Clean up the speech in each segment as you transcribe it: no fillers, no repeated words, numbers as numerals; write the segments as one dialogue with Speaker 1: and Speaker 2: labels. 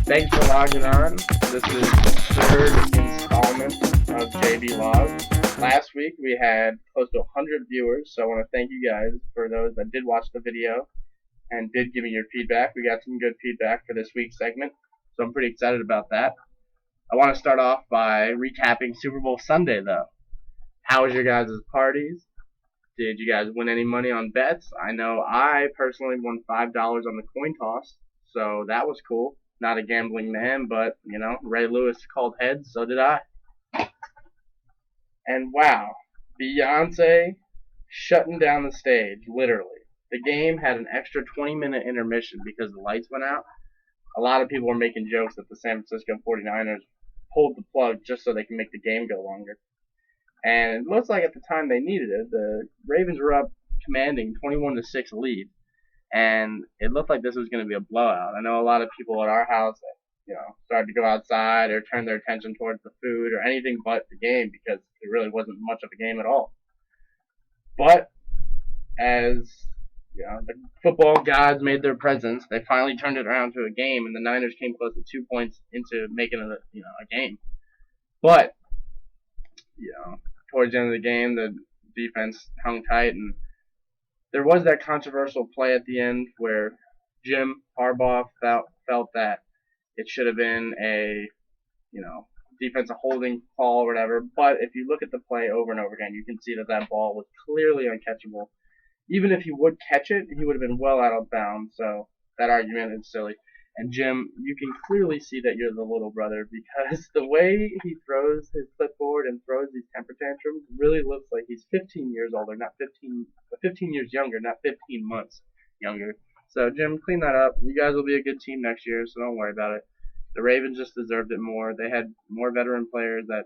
Speaker 1: Thanks for logging on. This is the third installment of JB Log. Last week we had close to 100 viewers, so I want to thank you guys for those that did watch the video and did give me your feedback. We got some good feedback for this week's segment, so I'm pretty excited about that. I want to start off by recapping Super Bowl Sunday, though. How was your guys' parties? Did you guys win any money on bets? I know I personally won $5 on the coin toss, so that was cool. Not a gambling man, but, Ray Lewis called heads, so did I. And wow, Beyonce shutting down the stage, literally. The game had an extra 20-minute intermission because the lights went out. A lot of people were making jokes that the San Francisco 49ers pulled the plug just so they can make the game go longer. And it looks like at the time they needed it. The Ravens were up commanding 21-6 lead, and it looked like this was going to be a blowout. I know a lot of people at our house that started to go outside or turn their attention towards the food or anything but the game because it really wasn't much of a game at all. But as the football gods made their presence, they finally turned it around to a game, and the Niners came close to 2 points into making it a game. But towards the end of the game, the defense hung tight, and there was that controversial play at the end where Jim Harbaugh felt that it should have been a defensive holding call or whatever. But if you look at the play over and over again, you can see that ball was clearly uncatchable. Even if he would catch it, he would have been well out of bounds. So that argument is silly. And Jim, you can clearly see that you're the little brother because the way he throws his clipboard and throws these temper tantrums really looks like he's 15 years older, not 15 years younger, not 15 months younger. So Jim, clean that up. You guys will be a good team next year, so don't worry about it. The Ravens just deserved it more. They had more veteran players that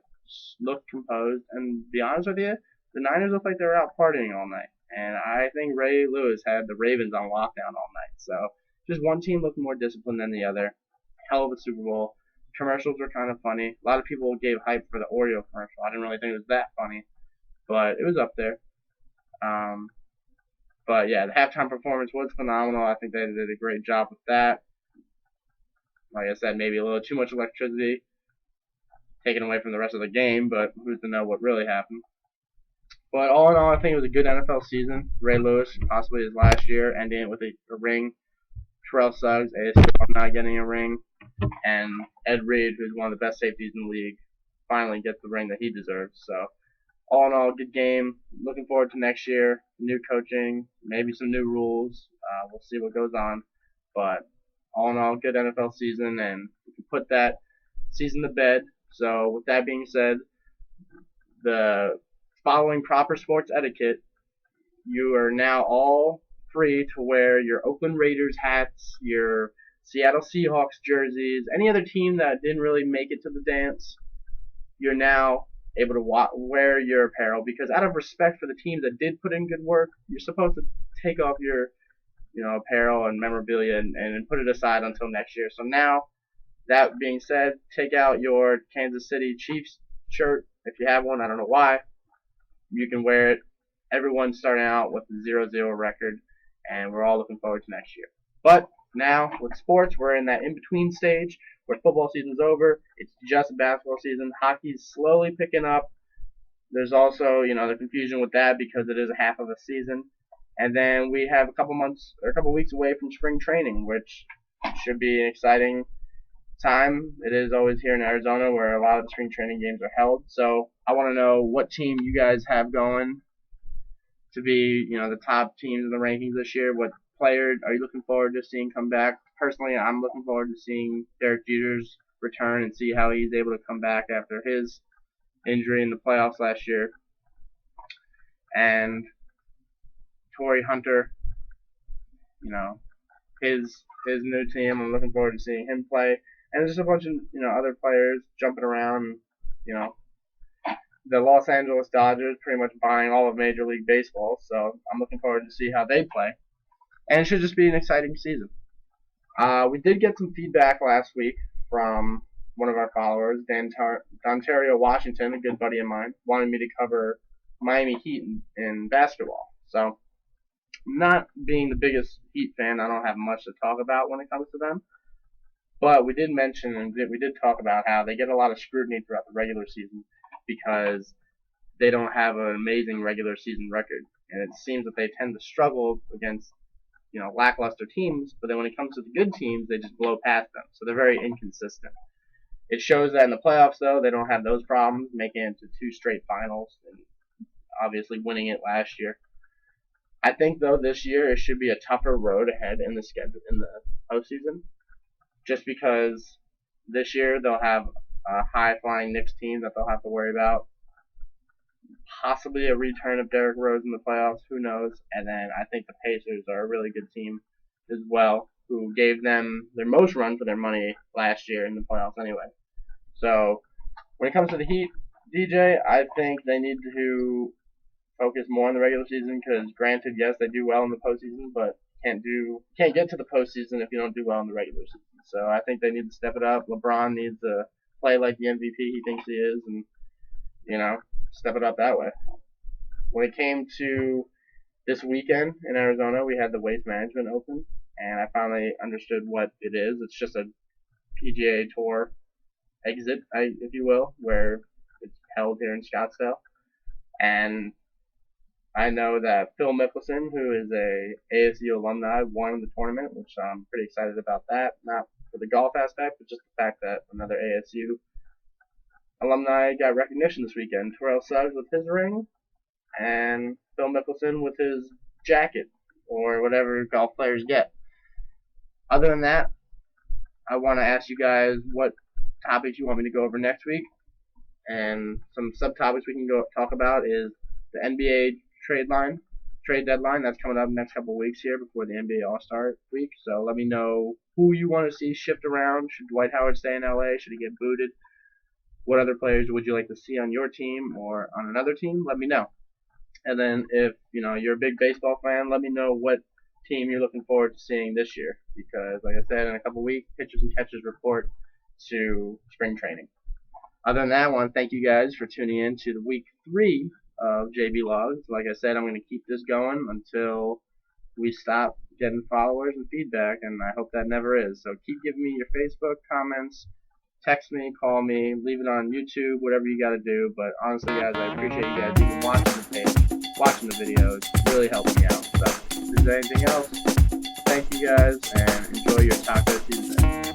Speaker 1: looked composed. And to be honest with you, the Niners looked like they were out partying all night. And I think Ray Lewis had the Ravens on lockdown all night. So just one team looked more disciplined than the other. Hell of a Super Bowl. Commercials were kind of funny. A lot of people gave hype for the Oreo commercial. I didn't really think it was that funny, but it was up there. But yeah, the halftime performance was phenomenal. I think they did a great job with that. Like I said, maybe a little too much electricity taken away from the rest of the game, but who's to know what really happened. But all in all, I think it was a good NFL season. Ray Lewis, possibly his last year, ending it with a ring. Terrell Suggs, still not getting a ring. And Ed Reed, who's one of the best safeties in the league, finally gets the ring that he deserves. So all in all, good game. Looking forward to next year. New coaching, maybe some new rules. We'll see what goes on. But all in all, good NFL season, and we can put that season to bed. So with that being said, the following proper sports etiquette, you are now all free to wear your Oakland Raiders hats, your Seattle Seahawks jerseys, any other team that didn't really make it to the dance. You're now able to wear your apparel because out of respect for the teams that did put in good work, you're supposed to take off your apparel and memorabilia and put it aside until next year. So now, that being said, take out your Kansas City Chiefs shirt if you have one. I don't know why. You can wear it. Everyone's starting out with a 0-0 record, and we're all looking forward to next year. But now, with sports, we're in that in-between stage where football season's over. It's just basketball season. Hockey's slowly picking up. There's also, the confusion with that because it is a half of a season. And then we have a couple weeks away from spring training, which should be an exciting time. It is always here in Arizona where a lot of the spring training games are held. So I want to know what team you guys have going to be, the top teams in the rankings this year. What player are you looking forward to seeing come back? Personally, I'm looking forward to seeing Derek Jeter's return and see how he's able to come back after his injury in the playoffs last year. And Torrey Hunter, his new team. I'm looking forward to seeing him play. And there's just a bunch of other players jumping around. The Los Angeles Dodgers pretty much buying all of Major League Baseball. So I'm looking forward to see how they play. And it should just be an exciting season. We did get some feedback last week from one of our followers, Dontario Washington, a good buddy of mine, wanted me to cover Miami Heat in basketball. So not being the biggest Heat fan, I don't have much to talk about when it comes to them. But we did mention and we did talk about how they get a lot of scrutiny throughout the regular season because they don't have an amazing regular season record, and it seems that they tend to struggle against lackluster teams. But then when it comes to the good teams, they just blow past them. So they're very inconsistent. It shows that in the playoffs, though, they don't have those problems, making it to 2 straight finals and obviously winning it last year. I think, though, this year it should be a tougher road ahead in the schedule in the postseason, just because this year they'll have a high-flying Knicks team that they'll have to worry about. Possibly a return of Derrick Rose in the playoffs, who knows? And then I think the Pacers are a really good team as well, who gave them their most run for their money last year in the playoffs anyway. So when it comes to the Heat, DJ, I think they need to focus more on the regular season because, granted, yes, they do well in the postseason, but can't get to the postseason if you don't do well in the regular season. So I think they need to step it up. LeBron needs to play like the MVP he thinks he is, and step it up that way. When it came to this weekend in Arizona, we had the Waste Management Open, and I finally understood what it is. It's just a PGA Tour exit, if you will, where it's held here in Scottsdale. And I know that Phil Mickelson, who is a ASU alumni, won the tournament, which I'm pretty excited about that. Not for the golf aspect, but just the fact that another ASU alumni got recognition this weekend. Terrell Suggs with his ring, and Phil Mickelson with his jacket, or whatever golf players get. Other than that, I want to ask you guys what topics you want me to go over next week. And some subtopics we can talk about is the NBA trade deadline that's coming up next couple of weeks here before the NBA All-Star week. So let me know who you want to see shift around. Should Dwight Howard stay in LA? Should he get booted? What other players would you like to see on your team or on another team? Let me know. And then if you're a big baseball fan, let me know what team you're looking forward to seeing this year. Because like I said, in a couple of weeks, pitchers and catchers report to spring training. Other than that, I want to thank you guys for tuning in to the week 3 of JB Logs. Like I said, I'm going to keep this going until we stop getting followers and feedback, and I hope that never is. So keep giving me your Facebook comments, text me, call me, leave it on YouTube, whatever you got to do. But honestly, guys, I appreciate you guys even watching the page, watching the videos. It really helps me out. So if there's anything else, thank you guys, and enjoy your Taco Tuesday.